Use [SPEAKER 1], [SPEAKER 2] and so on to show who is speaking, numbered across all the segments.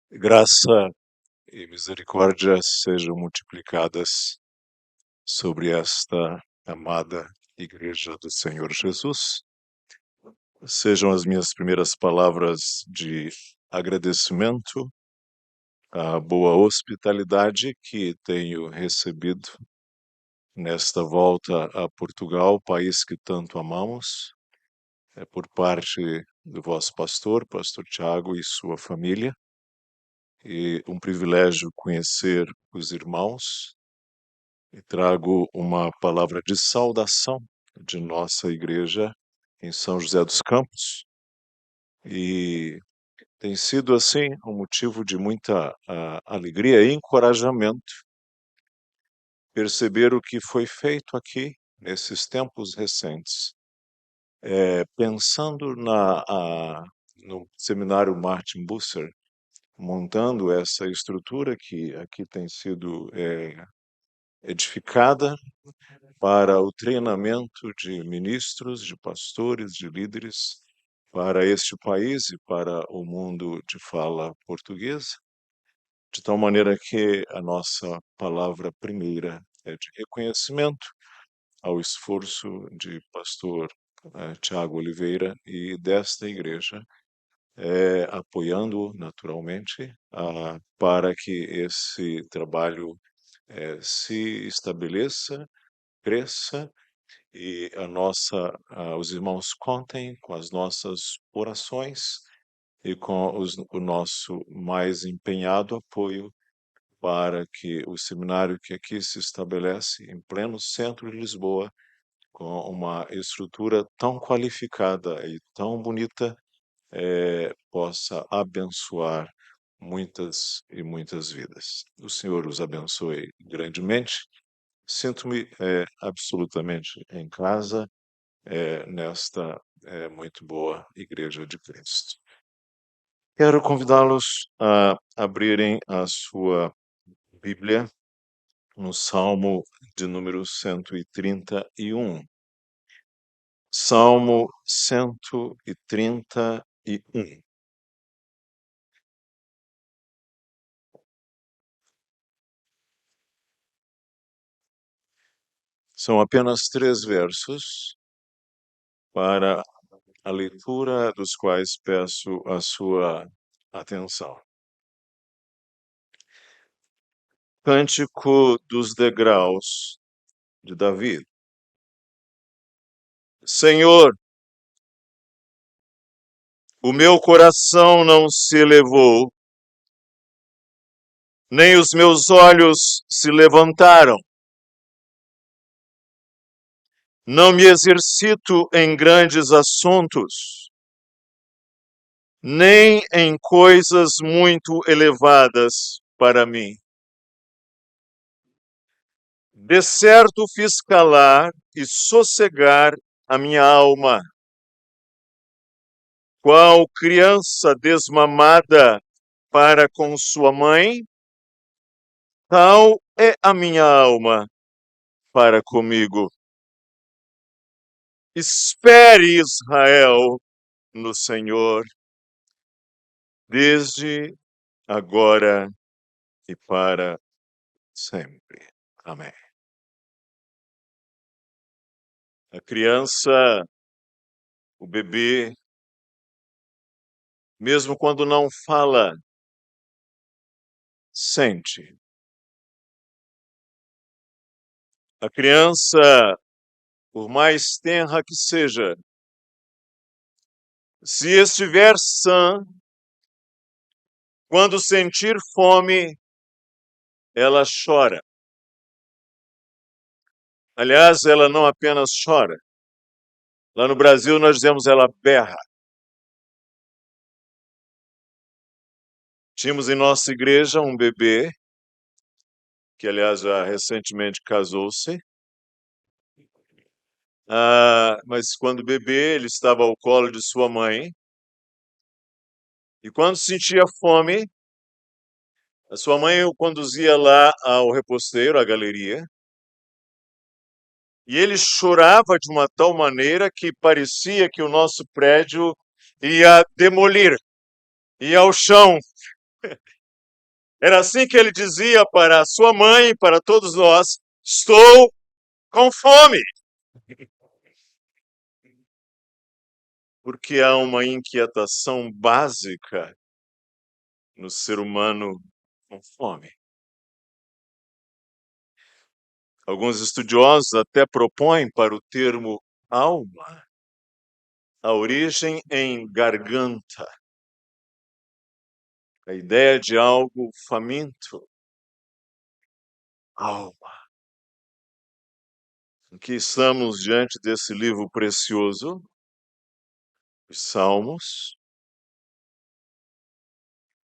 [SPEAKER 1] Graça e misericórdia sejam multiplicadas sobre esta amada Igreja do Senhor Jesus. Sejam as minhas primeiras palavras de agradecimento à boa hospitalidade que tenho recebido nesta volta a Portugal, país que tanto amamos, por parte do vosso pastor Tiago e sua família. E um privilégio conhecer os irmãos e trago uma palavra de saudação de nossa igreja em São José dos Campos. E tem sido, assim, um motivo de muita alegria e encorajamento perceber o que foi feito aqui nesses tempos recentes. Pensando no seminário Martin Bucer, montando essa estrutura que aqui tem sido edificada para o treinamento de ministros, de pastores, de líderes para este país e para o mundo de fala portuguesa, de tal maneira que a nossa palavra primeira é de reconhecimento ao esforço de pastor Tiago Oliveira e desta igreja, apoiando naturalmente para que esse trabalho se estabeleça, cresça e os irmãos contem com as nossas orações e com o nosso mais empenhado apoio para que o seminário que aqui se estabelece em pleno centro de Lisboa, com uma estrutura tão qualificada e tão bonita, possa abençoar muitas e muitas vidas. O Senhor os abençoe grandemente. Sinto-me absolutamente em casa nesta muito boa Igreja de Cristo. Quero convidá-los a abrirem a sua Bíblia no Salmo de número 131. Salmo 131. São apenas 3 versos para a leitura dos quais peço a sua atenção. Cântico dos degraus de Davi. Senhor, o meu coração não se elevou, nem os meus olhos se levantaram. Não me exercito em grandes assuntos, nem em coisas muito elevadas para mim. De certo fiz calar e sossegar a minha alma, qual criança desmamada para com sua mãe, tal é a minha alma para comigo. Espere, Israel, no Senhor, desde agora e para sempre. Amém. A criança, o bebê, mesmo quando não fala, sente. A criança, por mais tenra que seja, se estiver sã, quando sentir fome, ela chora. Aliás, ela não apenas chora. Lá no Brasil nós dizemos ela berra. Tínhamos em nossa igreja um bebê, que aliás já recentemente casou-se, mas quando bebê ele estava ao colo de sua mãe, e quando sentia fome, a sua mãe o conduzia lá ao reposteiro, à galeria, e ele chorava de uma tal maneira que parecia que o nosso prédio ia demolir, ia ao chão. Era assim que ele dizia para sua mãe, para todos nós: estou com fome. Porque há uma inquietação básica no ser humano com fome. Alguns estudiosos até propõem para o termo alma a origem em garganta, a ideia de algo faminto, alma. Aqui estamos diante desse livro precioso, os Salmos,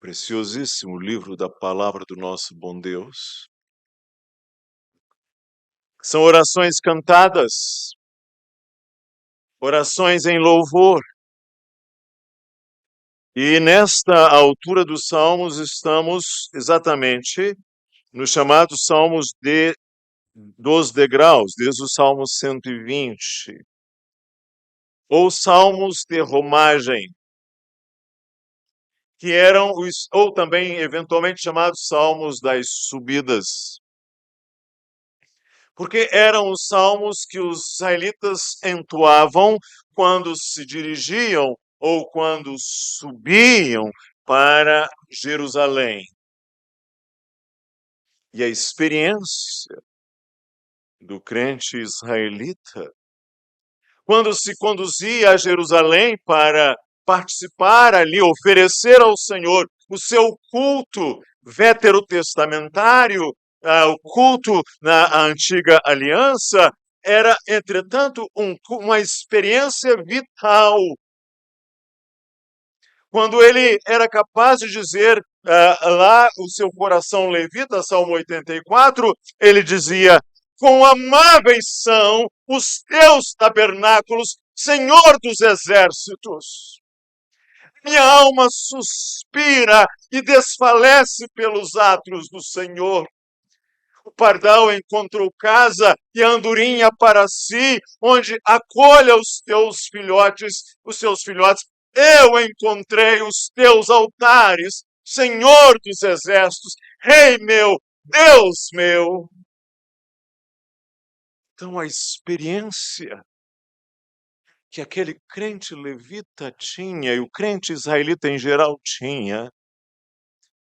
[SPEAKER 1] preciosíssimo livro da palavra do nosso bom Deus. São orações cantadas, orações em louvor. E nesta altura dos Salmos estamos exatamente nos chamados Salmos dos degraus, desde o Salmo 120, ou Salmos de romagem, que eram os, ou também eventualmente chamados Salmos das subidas, porque eram os salmos que os israelitas entoavam quando se dirigiam ou quando subiam para Jerusalém. E a experiência do crente israelita, quando se conduzia a Jerusalém para participar ali, oferecer ao Senhor o seu culto veterotestamentário, o culto na antiga aliança, era, entretanto, uma experiência vital. Quando ele era capaz de dizer lá o seu coração levita, Salmo 84, ele dizia: quão amáveis são os teus tabernáculos, Senhor dos exércitos. Minha alma suspira e desfalece pelos átrios do Senhor. O pardal encontrou casa e a andorinha para si, onde acolha os seus filhotes. Eu encontrei os teus altares, Senhor dos exércitos, Rei meu, Deus meu. Então a experiência que aquele crente levita tinha, e o crente israelita em geral tinha,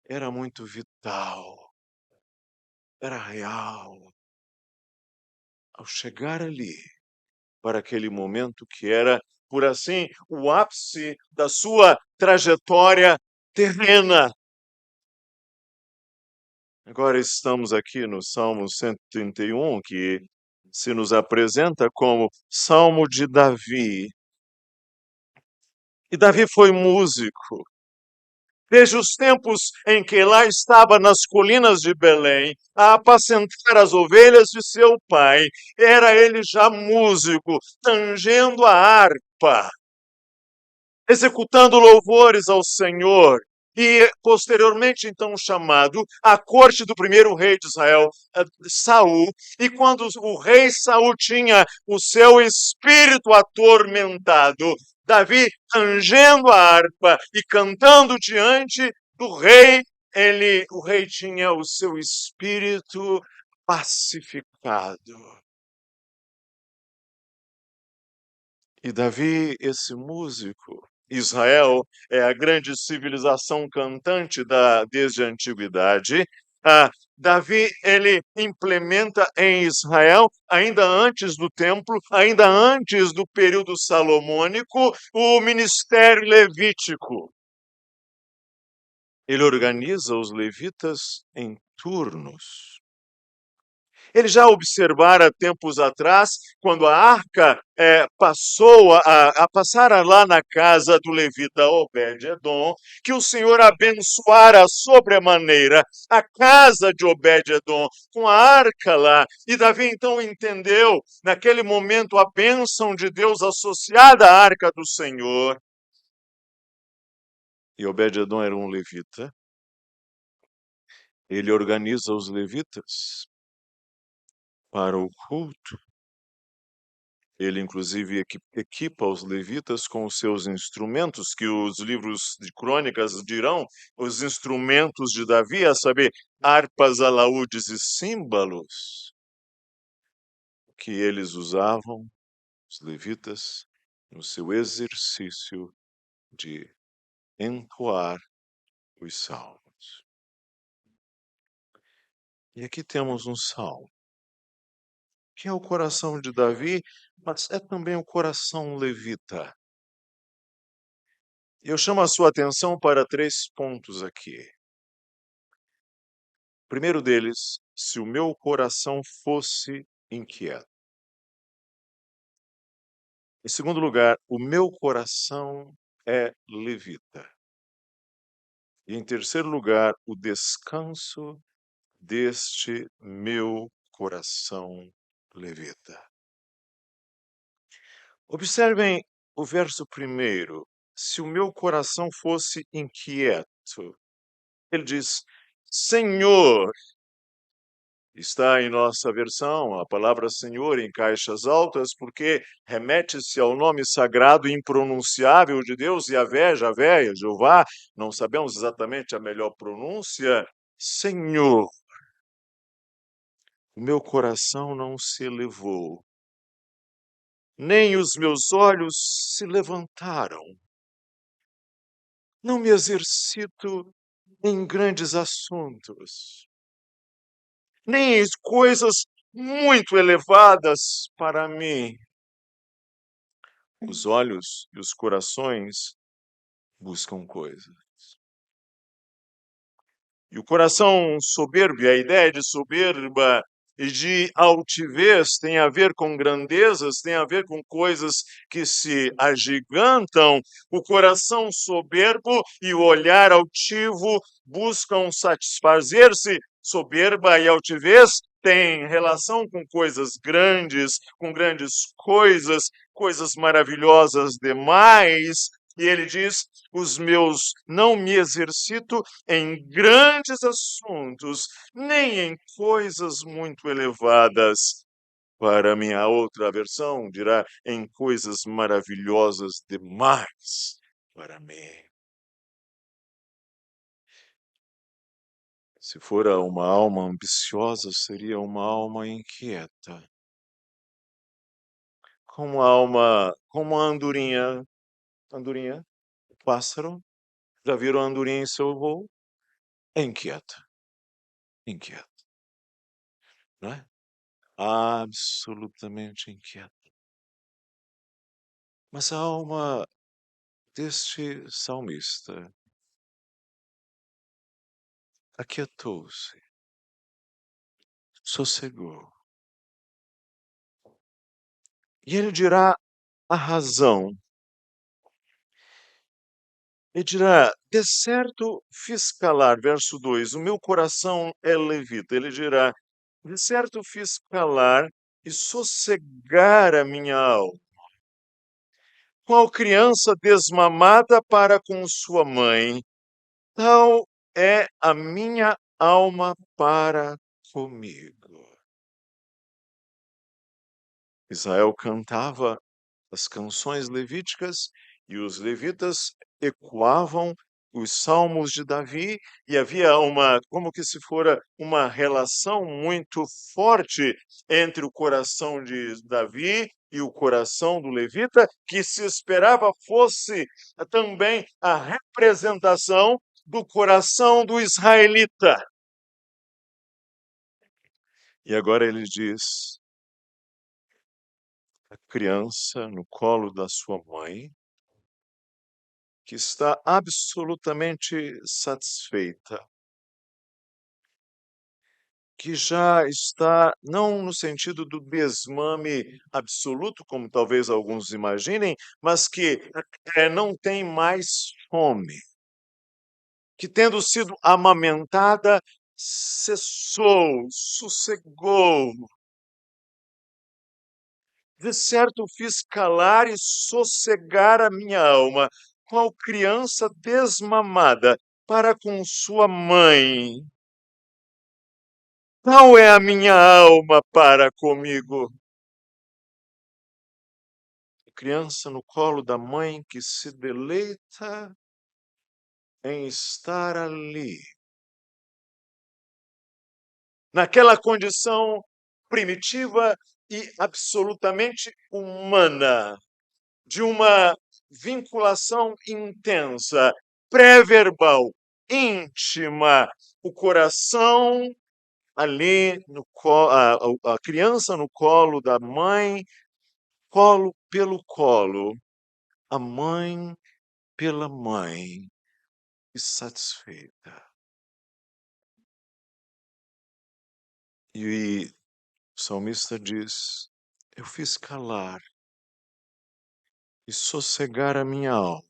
[SPEAKER 1] era muito vital, era real. Ao chegar ali, para aquele momento que era, por assim, o ápice da sua trajetória terrena. Agora estamos aqui no Salmo 131, que se nos apresenta como Salmo de Davi. E Davi foi músico. Desde os tempos em que lá estava nas colinas de Belém, a apacentar as ovelhas de seu pai, era ele já músico, tangendo a harpa, executando louvores ao Senhor, e posteriormente então chamado à corte do primeiro rei de Israel, Saul, e quando o rei Saul tinha o seu espírito atormentado, Davi tangendo a harpa e cantando diante do rei, o rei tinha o seu espírito pacificado. E Davi, esse músico, Israel é a grande civilização cantante desde a antiguidade. Davi, ele implementa em Israel, ainda antes do templo, ainda antes do período salomônico, o ministério levítico. Ele organiza os levitas em turnos. Ele já observara tempos atrás, quando a arca passou a passar lá na casa do levita Obed-Edom, que o Senhor abençoara sobremaneira a casa de Obed-Edom com a arca lá. E Davi então entendeu, naquele momento, a bênção de Deus associada à arca do Senhor. E Obed-Edom era um levita. Ele organiza os levitas para o culto. Ele, inclusive, equipa os levitas com os seus instrumentos, que os livros de crônicas dirão, os instrumentos de Davi, a saber, harpas, alaúdes e símbolos, que eles usavam, os levitas, no seu exercício de entoar os salmos. E aqui temos um salmo, que é o coração de Davi, mas é também o coração levita. Eu chamo a sua atenção para 3 pontos aqui. O primeiro deles, se o meu coração fosse inquieto. Em segundo lugar, o meu coração é levita. E em terceiro lugar, o descanso deste meu coração levita. Observem o verso primeiro. Se o meu coração fosse inquieto, ele diz: Senhor. Está em nossa versão a palavra Senhor em caixas altas, porque remete-se ao nome sagrado e impronunciável de Deus, Yahvé, Javé, Jeová, não sabemos exatamente a melhor pronúncia. Senhor, o meu coração não se elevou, nem os meus olhos se levantaram. Não me exercito em grandes assuntos, nem em coisas muito elevadas para mim. Os olhos e os corações buscam coisas. E o coração soberbo, e a ideia de soberba e de altivez tem a ver com grandezas, tem a ver com coisas que se agigantam. O coração soberbo e o olhar altivo buscam satisfazer-se. Soberba e altivez têm relação com coisas grandes, com grandes coisas maravilhosas demais. E ele diz: os meus não me exercito em grandes assuntos, nem em coisas muito elevadas. Para minha outra versão, dirá em coisas maravilhosas demais para mim. Se fora uma alma ambiciosa, seria uma alma inquieta. Como a alma, como a andorinha. Andorinha, pássaro. Já viram a andorinha em seu voo? É inquieta. Inquieta, não é? Absolutamente inquieta. Mas a alma deste salmista aquietou-se, sossegou. E ele dirá a razão. Ele dirá: de certo fiz calar, verso 2, o meu coração é levita. Ele dirá: de certo fiz calar e sossegar a minha alma. Qual criança desmamada para com sua mãe, tal é a minha alma para comigo. Israel cantava as canções levíticas e os levitas ecoavam os salmos de Davi, e havia como que se fora uma relação muito forte entre o coração de Davi e o coração do levita, que se esperava fosse também a representação do coração do israelita. E agora ele diz: a criança no colo da sua mãe, que está absolutamente satisfeita, que já está, não no sentido do desmame absoluto, como talvez alguns imaginem, mas que não tem mais fome, que tendo sido amamentada, cessou, sossegou. De certo fiz calar e sossegar a minha alma, qual criança desmamada para com sua mãe. Tal é a minha alma para comigo. criança no colo da mãe que se deleita em estar ali, naquela condição primitiva e absolutamente humana, de uma vinculação intensa, pré-verbal, íntima, o coração ali, a criança no colo da mãe, colo pelo colo, a mãe pela mãe, e satisfeita. E o salmista diz: eu fiz calar e sossegar a minha alma,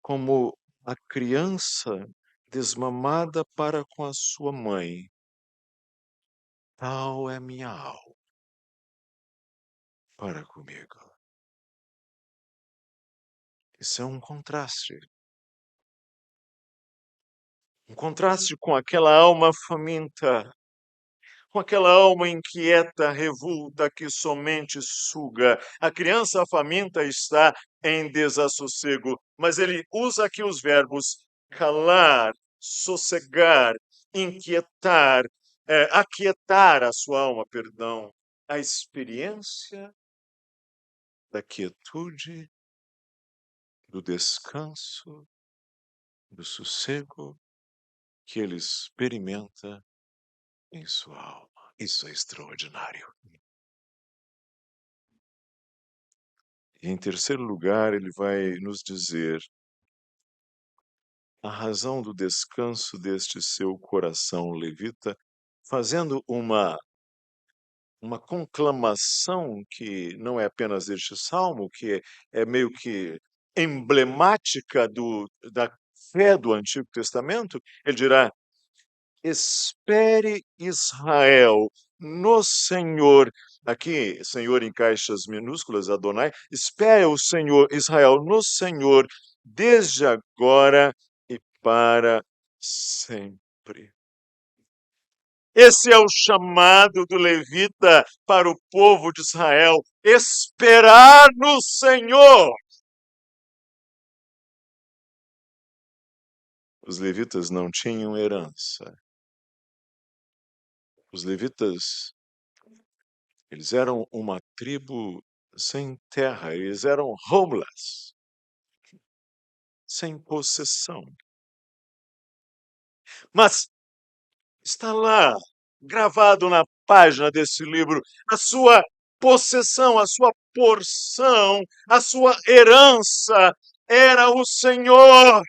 [SPEAKER 1] como a criança desmamada para com a sua mãe, tal é minha alma para comigo. Isso é um contraste com aquela alma faminta, com aquela alma inquieta, revolta, que somente suga. A criança faminta está em desassossego, mas ele usa aqui os verbos calar, sossegar, inquietar, aquietar a sua alma, perdão. A experiência da quietude, do descanso, do sossego que ele experimenta em sua alma. Isso é extraordinário. E, em terceiro lugar, ele vai nos dizer a razão do descanso deste seu coração levita, fazendo uma conclamação que não é apenas este salmo, que é meio que emblemática da fé do Antigo Testamento. Ele dirá: espere Israel no Senhor. Aqui, Senhor em caixas minúsculas, Adonai. Espere o Senhor, Israel, no Senhor, desde agora e para sempre. Esse é o chamado do levita para o povo de Israel: esperar no Senhor. Os levitas não tinham herança. Os levitas, eles eram uma tribo sem terra, eles eram homeless, sem possessão. Mas está lá, gravado na página desse livro, a sua possessão, a sua porção, a sua herança era o Senhor.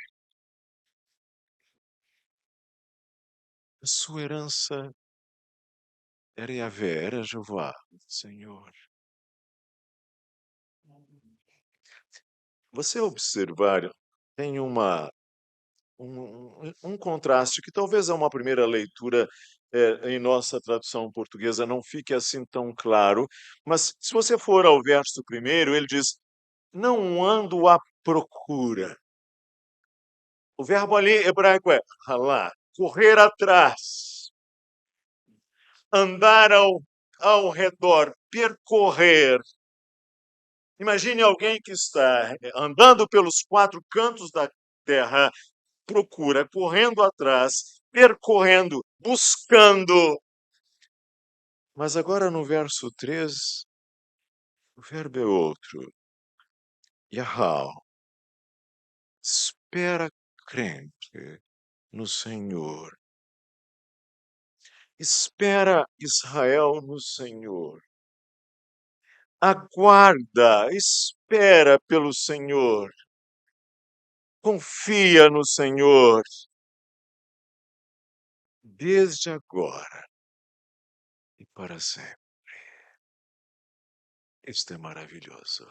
[SPEAKER 1] A sua herança era Yahvé, era Jeová, Senhor. Você observar, tem um contraste que talvez a uma primeira leitura em nossa tradução portuguesa não fique assim tão claro, mas se você for ao verso primeiro, ele diz: não ando à procura. O verbo ali hebraico é halá, correr atrás, andar ao redor, percorrer. Imagine alguém que está andando pelos quatro cantos da terra, procura, correndo atrás, percorrendo, buscando. Mas agora no verso 3, o verbo é outro. Yahal, espera crente no Senhor. Espera Israel no Senhor. Aguarda, espera pelo Senhor. Confia no Senhor. Desde agora e para sempre. Isto é maravilhoso.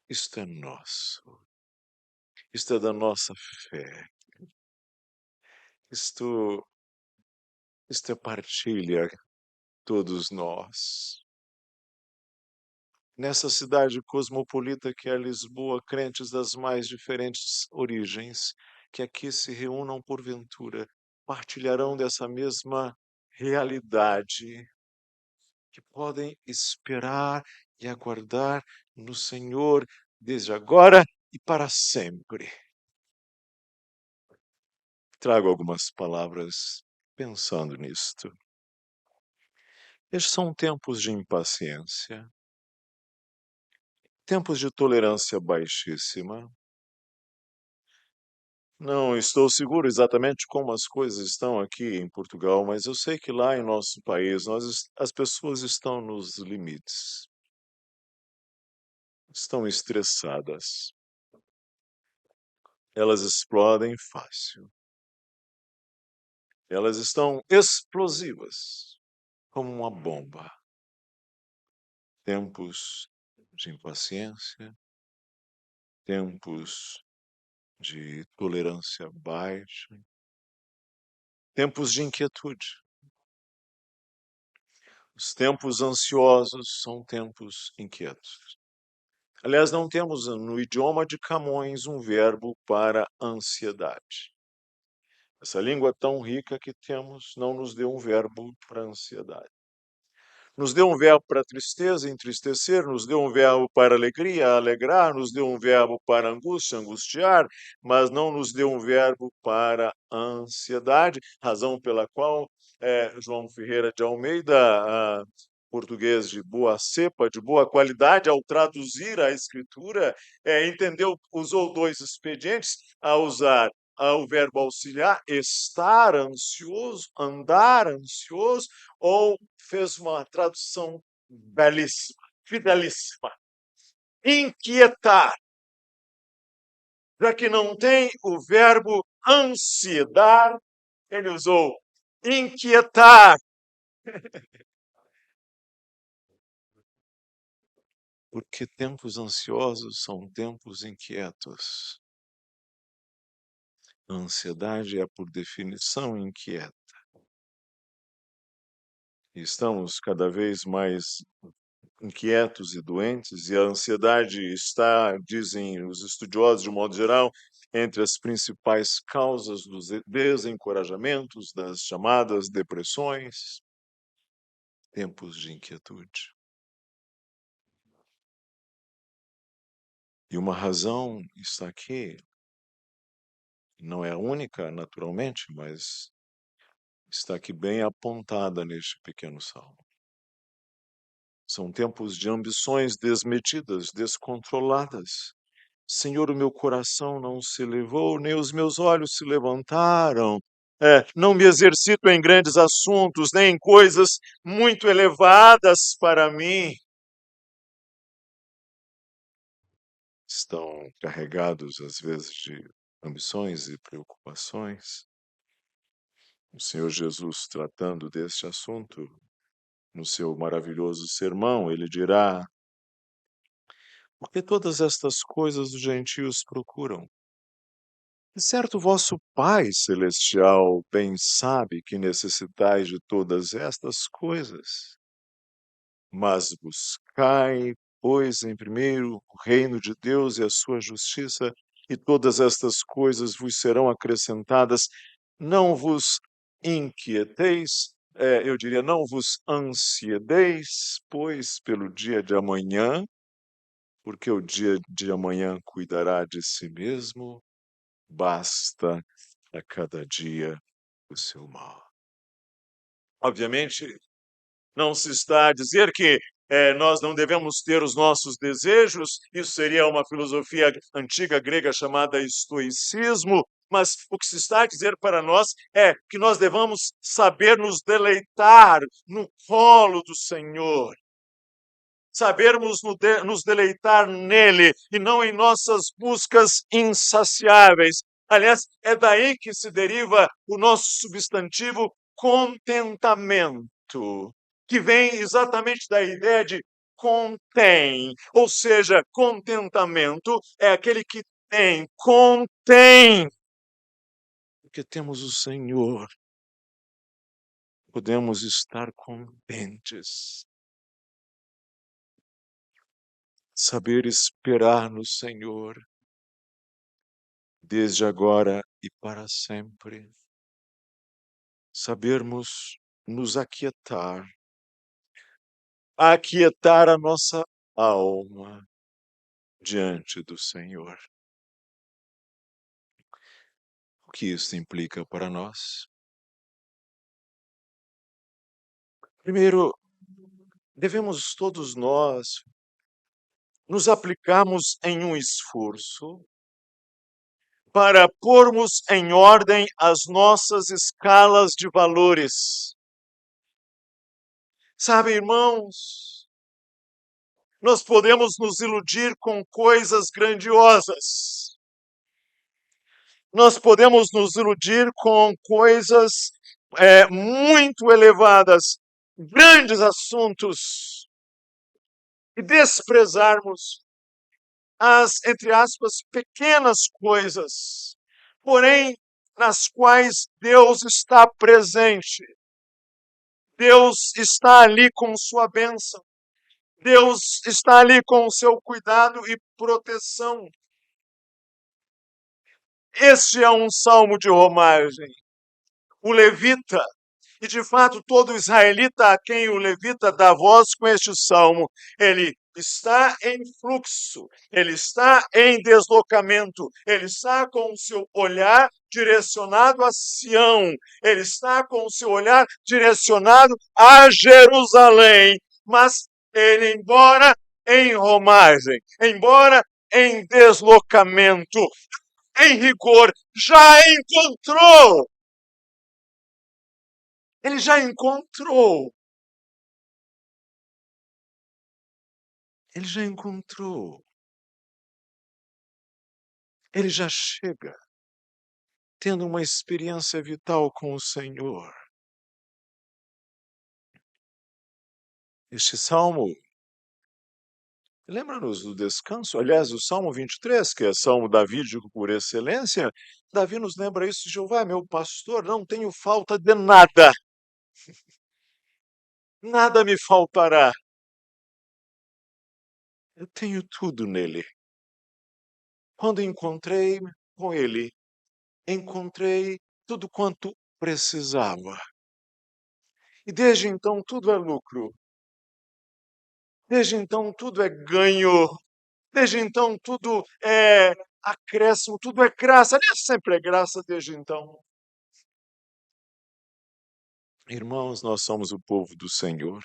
[SPEAKER 1] Isto é nosso. Isto é da nossa fé. Isto é partilha, todos nós. Nessa cidade cosmopolita que é Lisboa, crentes das mais diferentes origens, que aqui se reúnam porventura, partilharão dessa mesma realidade, que podem esperar e aguardar no Senhor desde agora e para sempre. Trago algumas palavras pensando nisto. Estes são tempos de impaciência, tempos de tolerância baixíssima. Não estou seguro exatamente como as coisas estão aqui em Portugal, mas eu sei que lá em nosso país as pessoas estão nos limites, estão estressadas, elas explodem fácil, elas estão explosivas, como uma bomba. Tempos de impaciência, tempos de tolerância baixa, tempos de inquietude. Os tempos ansiosos são tempos inquietos. Aliás, não temos no idioma de Camões um verbo para ansiedade. Essa língua tão rica que temos não nos deu um verbo para ansiedade. Nos deu um verbo para tristeza, entristecer, nos deu um verbo para alegria, alegrar, nos deu um verbo para angústia, angustiar, mas não nos deu um verbo para ansiedade, razão pela qual João Ferreira de Almeida, português de boa cepa, de boa qualidade, ao traduzir a escritura, entendeu, usou dois expedientes a usar o verbo auxiliar, estar ansioso, andar ansioso, ou fez uma tradução belíssima, fidelíssima. Inquietar, já que não tem o verbo ansiedade, ele usou inquietar. Porque tempos ansiosos são tempos inquietos. A ansiedade é, por definição, inquieta. Estamos cada vez mais inquietos e doentes, e a ansiedade está, dizem os estudiosos de um modo geral, entre as principais causas dos desencorajamentos, das chamadas depressões, tempos de inquietude. E uma razão está aqui, não é a única, naturalmente, mas está aqui bem apontada neste pequeno salmo. São tempos de ambições desmedidas, descontroladas. Senhor, o meu coração não se elevou, nem os meus olhos se levantaram. Não me exercito em grandes assuntos, nem em coisas muito elevadas para mim. Estão carregados, às vezes, de ambições e preocupações. O Senhor Jesus, tratando deste assunto, no seu maravilhoso sermão, ele dirá: porque todas estas coisas os gentios procuram. De certo, vosso Pai Celestial bem sabe que necessitais de todas estas coisas. Mas buscai, pois, em primeiro o reino de Deus e a sua justiça, e todas estas coisas vos serão acrescentadas. Não vos inquieteis, eu diria, não vos ansiedeis, pois, pelo dia de amanhã, porque o dia de amanhã cuidará de si mesmo, basta a cada dia o seu mal. Obviamente, não se está a dizer que nós não devemos ter os nossos desejos, isso seria uma filosofia antiga grega chamada estoicismo, mas o que se está a dizer para nós é que nós devamos saber nos deleitar no colo do Senhor. Sabermos nos deleitar nele e não em nossas buscas insaciáveis. Aliás, é daí que se deriva o nosso substantivo contentamento, que vem exatamente da ideia de contém, ou seja, contentamento é aquele que tem, contém, porque temos o Senhor, podemos estar contentes. Saber esperar no Senhor, desde agora e para sempre. Sabermos nos aquietar a nossa alma diante do Senhor. O que isso implica para nós? Primeiro, devemos todos nós nos aplicarmos em um esforço para pormos em ordem as nossas escalas de valores. Sabe, irmãos, nós podemos nos iludir com coisas grandiosas. Nós podemos nos iludir com coisas muito elevadas, grandes assuntos, e desprezarmos as, entre aspas, pequenas coisas, porém, nas quais Deus está presente. Deus está ali com sua bênção. Deus está ali com o seu cuidado e proteção. Este é um salmo de romagem. O levita, e de fato todo israelita a quem o levita dá voz com este salmo, ele está em fluxo, ele está em deslocamento, ele está com o seu olhar direcionado a Sião, ele está com o seu olhar direcionado a Jerusalém, mas ele, embora em romagem, embora em deslocamento, em rigor, já encontrou. Ele já encontrou. Ele já encontrou. Ele já chega tendo uma experiência vital com o Senhor. Este salmo lembra-nos do descanso. Aliás, o Salmo 23, que é salmo davídico por excelência, Davi nos lembra isso: Jeová é meu pastor, não tenho falta de nada. Nada me faltará. Eu tenho tudo nele. Quando encontrei com ele, encontrei tudo quanto precisava. E desde então tudo é lucro. Desde então tudo é ganho. Desde então tudo é acréscimo, tudo é graça. Aliás, sempre é graça desde então. Irmãos, nós somos o povo do Senhor.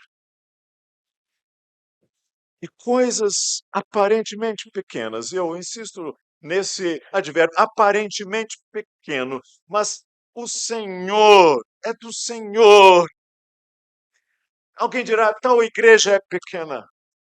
[SPEAKER 1] E coisas aparentemente pequenas, eu insisto nesse advérbio, aparentemente pequeno, mas o Senhor, é do Senhor. Alguém dirá, tal igreja é pequena.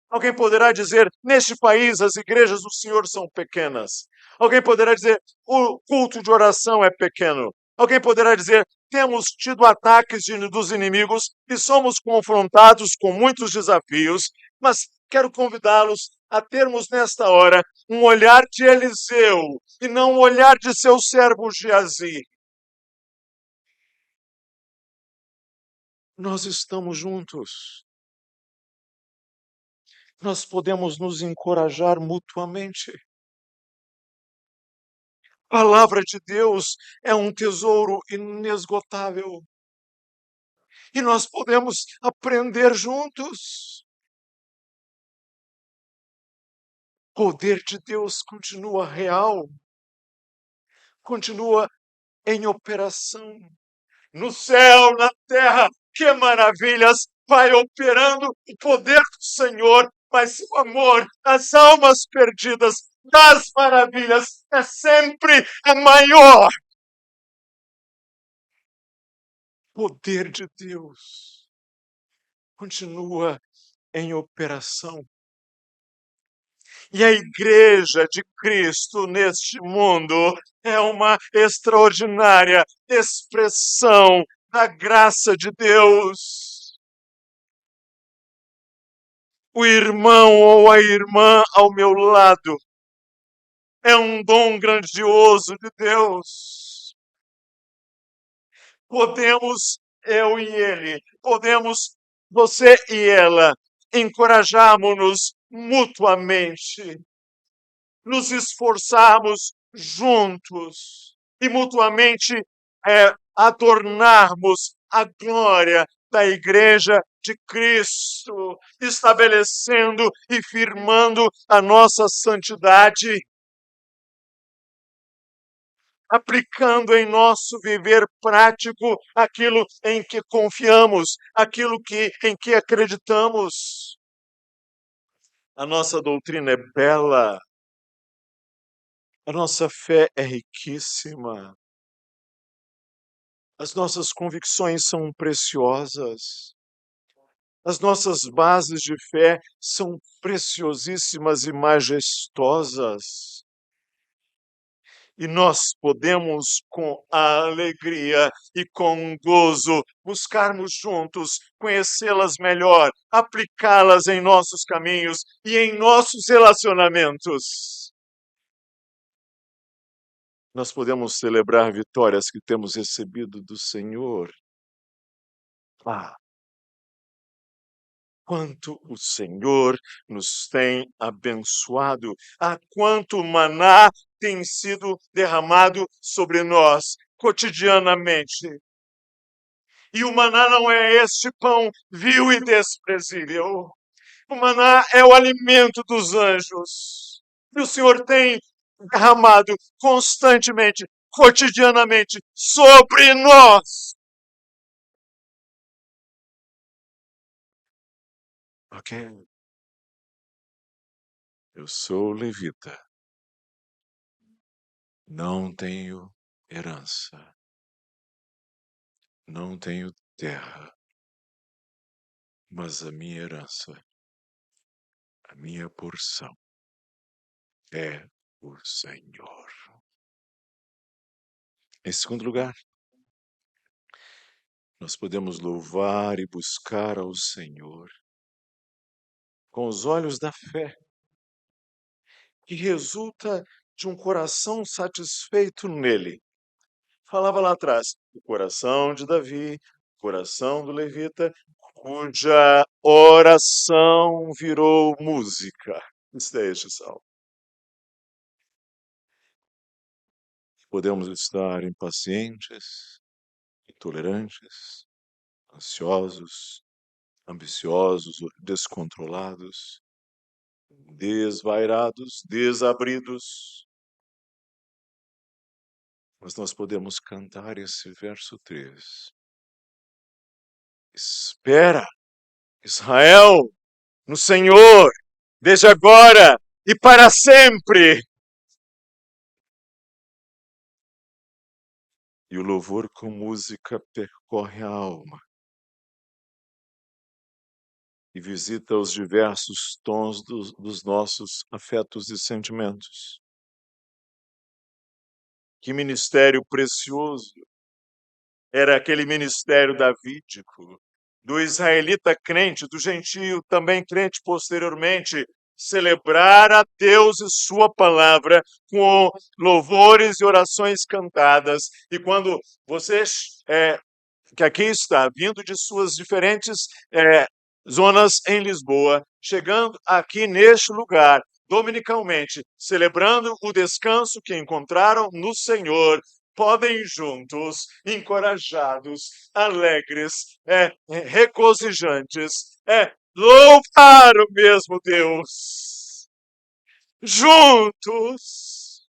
[SPEAKER 1] Alguém poderá dizer, neste país as igrejas do Senhor são pequenas. Alguém poderá dizer, o culto de oração é pequeno. Alguém poderá dizer, temos tido ataques dos inimigos e somos confrontados com muitos desafios, mas quero convidá-los a termos nesta hora um olhar de Eliseu e não um olhar de seu servo Geazi. Nós estamos juntos. Nós podemos nos encorajar mutuamente. A palavra de Deus é um tesouro inesgotável. E nós podemos aprender juntos. O poder de Deus continua real, continua em operação. No céu, na terra, que maravilhas! Vai operando o poder do Senhor, mas o amor às almas perdidas, das maravilhas, é sempre maior. O poder de Deus continua em operação. E a igreja de Cristo neste mundo é uma extraordinária expressão da graça de Deus. O irmão ou a irmã ao meu lado é um dom grandioso de Deus. Podemos, eu e ele, podemos, você e ela, encorajarmos-nos mutuamente, nos esforçarmos juntos e mutuamente adornarmos a glória da igreja de Cristo, estabelecendo e firmando a nossa santidade, aplicando em nosso viver prático aquilo em que confiamos, em que acreditamos. A nossa doutrina é bela, a nossa fé é riquíssima, as nossas convicções são preciosas, as nossas bases de fé são preciosíssimas e majestosas. E nós podemos, com a alegria e com gozo, buscarmos juntos, conhecê-las melhor, aplicá-las em nossos caminhos e em nossos relacionamentos. Nós podemos celebrar vitórias que temos recebido do Senhor. Ah, quanto o Senhor nos tem abençoado, quanto maná tem sido derramado sobre nós cotidianamente. E o maná não é este pão vil e desprezível. O maná é o alimento dos anjos. E o Senhor tem derramado constantemente, cotidianamente, sobre nós. Ok? Eu sou levita. Não tenho herança. Não tenho terra. Mas a minha herança, a minha porção é o Senhor. Em segundo lugar, nós podemos louvar e buscar ao Senhor com os olhos da fé, que resulta de um coração satisfeito nele. Falava lá atrás, o coração de Davi, o coração do levita, cuja oração virou música. Isso é este salmo. Podemos estar impacientes, intolerantes, ansiosos, ambiciosos, descontrolados, desvairados, desabridos. Mas nós podemos cantar esse verso 3. Espera, Israel, no Senhor, desde agora e para sempre. E o louvor com música percorre a alma e visita os diversos tons dos nossos afetos e sentimentos. Que ministério precioso era aquele ministério davídico, do israelita crente, do gentio também crente posteriormente, celebrar a Deus e sua palavra com louvores e orações cantadas. E quando você que aqui está, vindo de suas diferentes zonas em Lisboa, chegando aqui neste lugar, dominicalmente, celebrando o descanso que encontraram no Senhor, podem juntos, encorajados, alegres, regozijantes, louvar o mesmo Deus, juntos,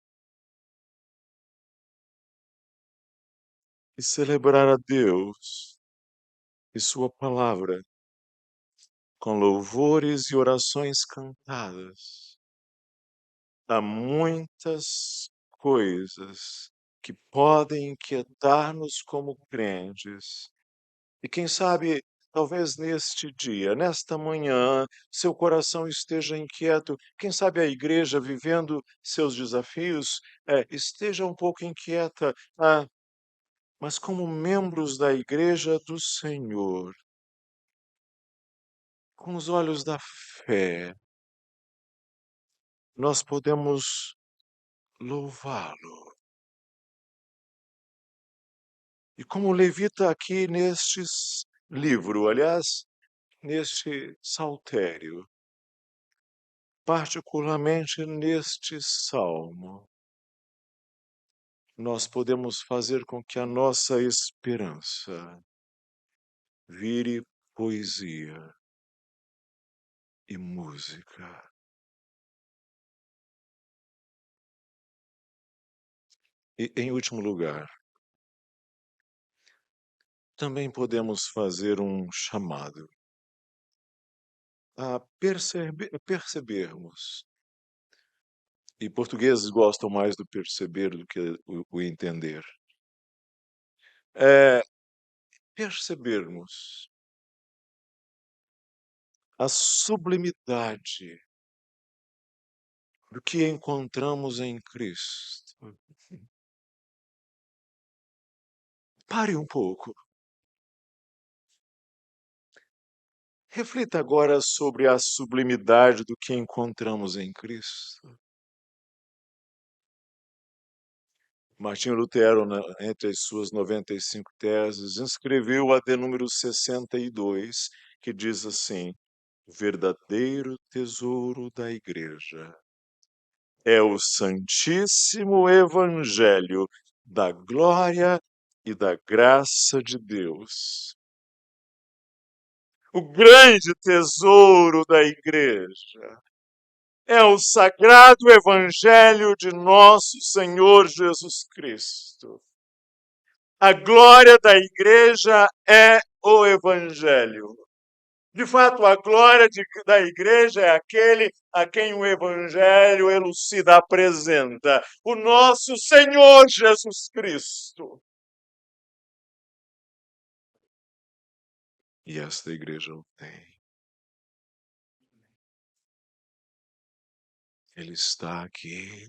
[SPEAKER 1] e celebrar a Deus e sua palavra com louvores e orações cantadas. Há muitas coisas que podem inquietar-nos como crentes. E quem sabe, talvez neste dia, nesta manhã, seu coração esteja inquieto. Quem sabe a igreja, vivendo seus desafios, esteja um pouco inquieta. Mas como membros da igreja do Senhor, com os olhos da fé, nós podemos louvá-lo. E como levita aqui neste livro, aliás, neste saltério, particularmente neste salmo, nós podemos fazer com que a nossa esperança vire poesia e música. E, em último lugar, também podemos fazer um chamado a percebermos. E portugueses gostam mais do perceber do que o entender. É percebermos a sublimidade do que encontramos em Cristo. Pare um pouco. Reflita agora sobre a sublimidade do que encontramos em Cristo. Martinho Lutero, entre as suas 95 teses, escreveu a de número 62, que diz assim: o verdadeiro tesouro da Igreja é o Santíssimo Evangelho da glória e da graça de Deus. O grande tesouro da Igreja é o sagrado Evangelho de nosso Senhor Jesus Cristo. A glória da Igreja é o Evangelho. De fato, a glória da Igreja é aquele a quem o Evangelho elucida, apresenta, o nosso Senhor Jesus Cristo. E esta Igreja o tem. Ele está aqui.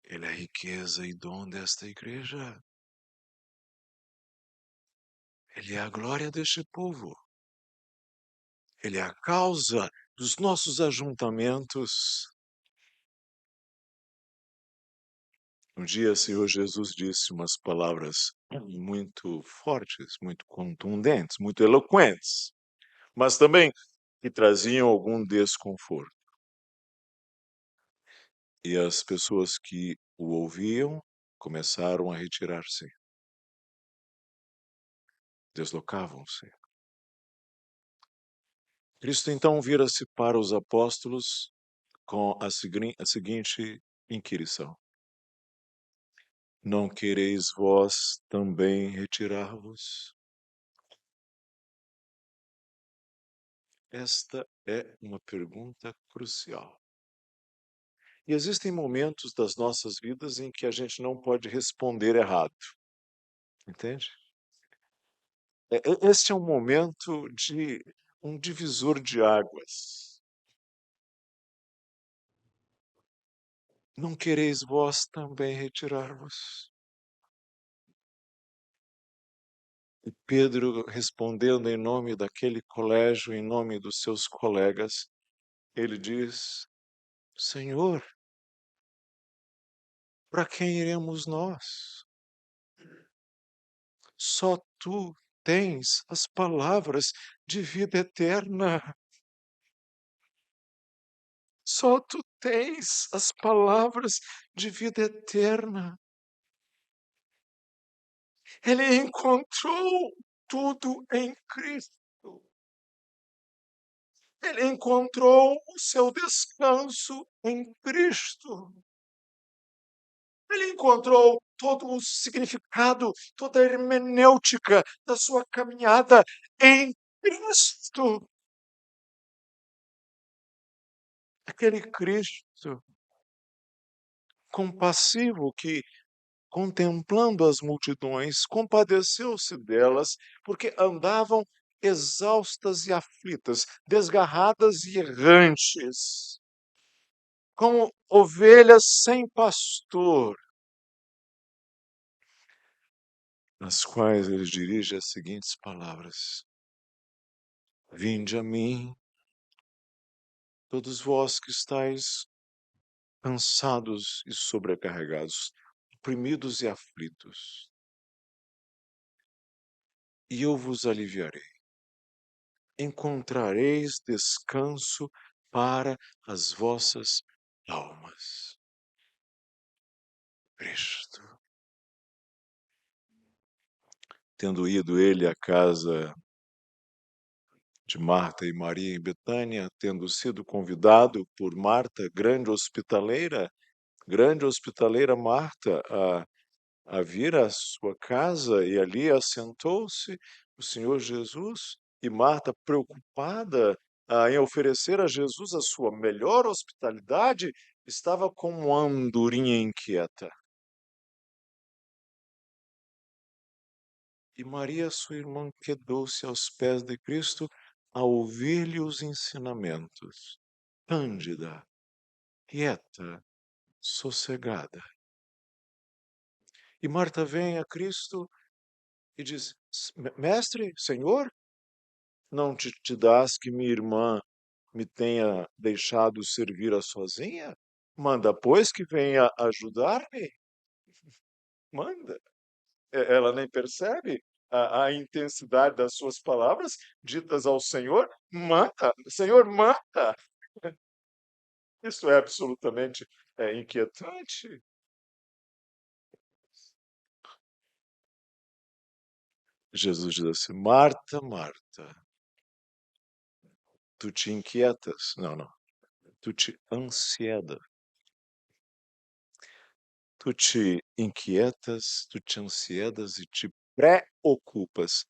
[SPEAKER 1] Ele é a riqueza e dom desta Igreja. Ele é a glória deste povo. Ele é a causa dos nossos ajuntamentos. Um dia, o Senhor Jesus disse umas palavras muito fortes, muito contundentes, muito eloquentes, mas também que traziam algum desconforto. E as pessoas que o ouviam começaram a retirar-se, deslocavam-se. Cristo então vira-se para os apóstolos com a seguinte inquirição: não quereis vós também retirar-vos? Esta é uma pergunta crucial. E existem momentos das nossas vidas em que a gente não pode responder errado, entende? Este é um momento de um divisor de águas. Não quereis vós também retirar-vos? E Pedro, respondendo em nome daquele colégio, em nome dos seus colegas, ele diz: Senhor, para quem iremos nós? Só tu tens as palavras de vida eterna. Só tu tens as palavras de vida eterna. Ele encontrou tudo em Cristo. Ele encontrou o seu descanso em Cristo. Ele encontrou todo o significado, toda a hermenêutica da sua caminhada em Cristo. Aquele Cristo compassivo que, contemplando as multidões, compadeceu-se delas, porque andavam exaustas e aflitas, desgarradas e errantes, como ovelhas sem pastor, nas quais ele dirige as seguintes palavras: Vinde a mim, todos vós que estáis cansados e sobrecarregados, oprimidos e aflitos, e eu vos aliviarei. Encontrareis descanso para as vossas almas. Cristo. tendo ido ele à casa de Marta e Maria em Betânia, tendo sido convidado por Marta, grande hospitaleira Marta, a vir à sua casa, e ali assentou-se o Senhor Jesus, e Marta, preocupada em oferecer a Jesus a sua melhor hospitalidade, estava como uma andorinha inquieta. E Maria, sua irmã, quedou-se aos pés de Cristo a ouvir-lhe os ensinamentos, cândida, quieta, sossegada. E Marta vem a Cristo e diz: Mestre, Senhor, não te dás que minha irmã me tenha deixado servir a sozinha? Manda, pois, que venha ajudar-me. Manda. Ela nem percebe a intensidade das suas palavras ditas ao Senhor. Manda, Senhor, manda. Isso é absolutamente inquietante. Jesus diz assim: Marta, Marta, tu te inquietas. Não. Tu te ansiedas. Tu te inquietas, tu te ansiedas e te preocupas.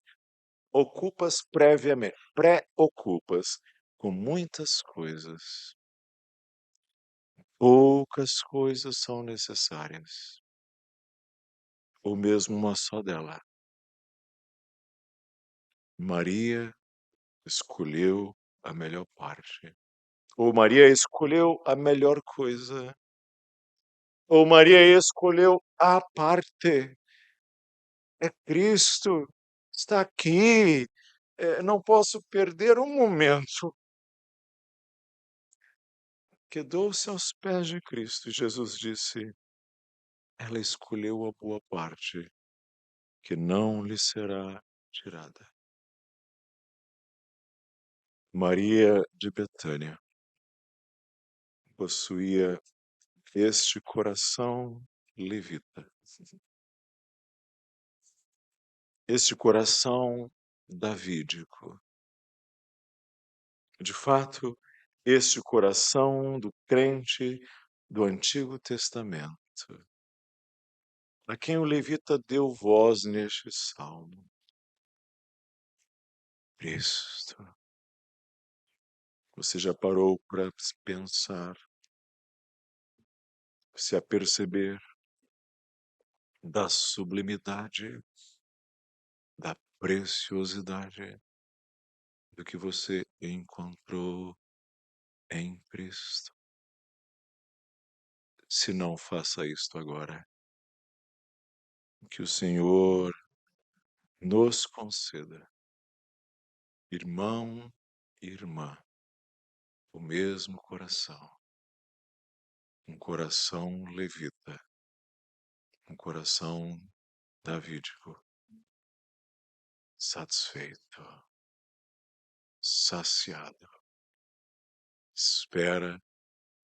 [SPEAKER 1] Ocupas previamente, preocupas com muitas coisas. Poucas coisas são necessárias, ou mesmo uma só dela. Maria escolheu a melhor parte. Ou Maria escolheu a melhor coisa. Ou Maria escolheu a parte. É Cristo, está aqui. Não posso perder um momento. Quedou-se aos pés de Cristo. Jesus disse: ela escolheu a boa parte, que não lhe será tirada. Maria de Betânia possuía este coração levita, este coração davídico. De fato, este coração do crente do Antigo Testamento, a quem o levita deu voz neste salmo. Cristo. Você já parou para pensar, se aperceber da sublimidade, da preciosidade do que você encontrou em Cristo? Se não, faça isto agora. Que o Senhor nos conceda, irmão e irmã, o mesmo coração, um coração levita, um coração davídico, satisfeito, saciado, espera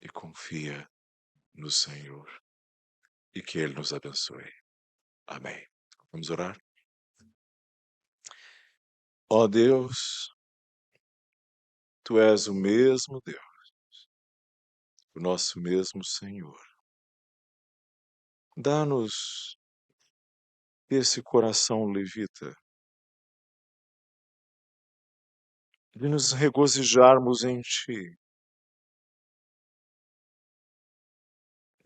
[SPEAKER 1] e confia no Senhor, e que Ele nos abençoe. Amém. Vamos orar? Ó Deus, Tu és o mesmo Deus, o nosso mesmo Senhor. Dá-nos esse coração levita, de nos regozijarmos em Ti,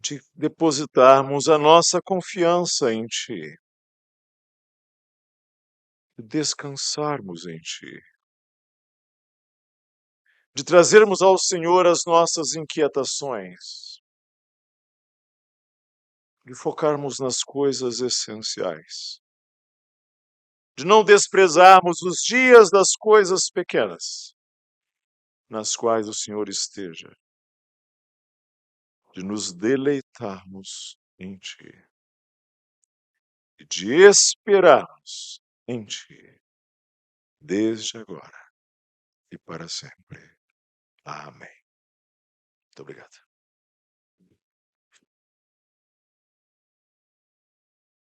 [SPEAKER 1] de depositarmos a nossa confiança em Ti, de descansarmos em Ti, de trazermos ao Senhor as nossas inquietações, de focarmos nas coisas essenciais, de não desprezarmos os dias das coisas pequenas, nas quais o Senhor esteja, de nos deleitarmos em Ti, e de esperarmos em Ti, desde agora e para sempre. Amém. Muito obrigado.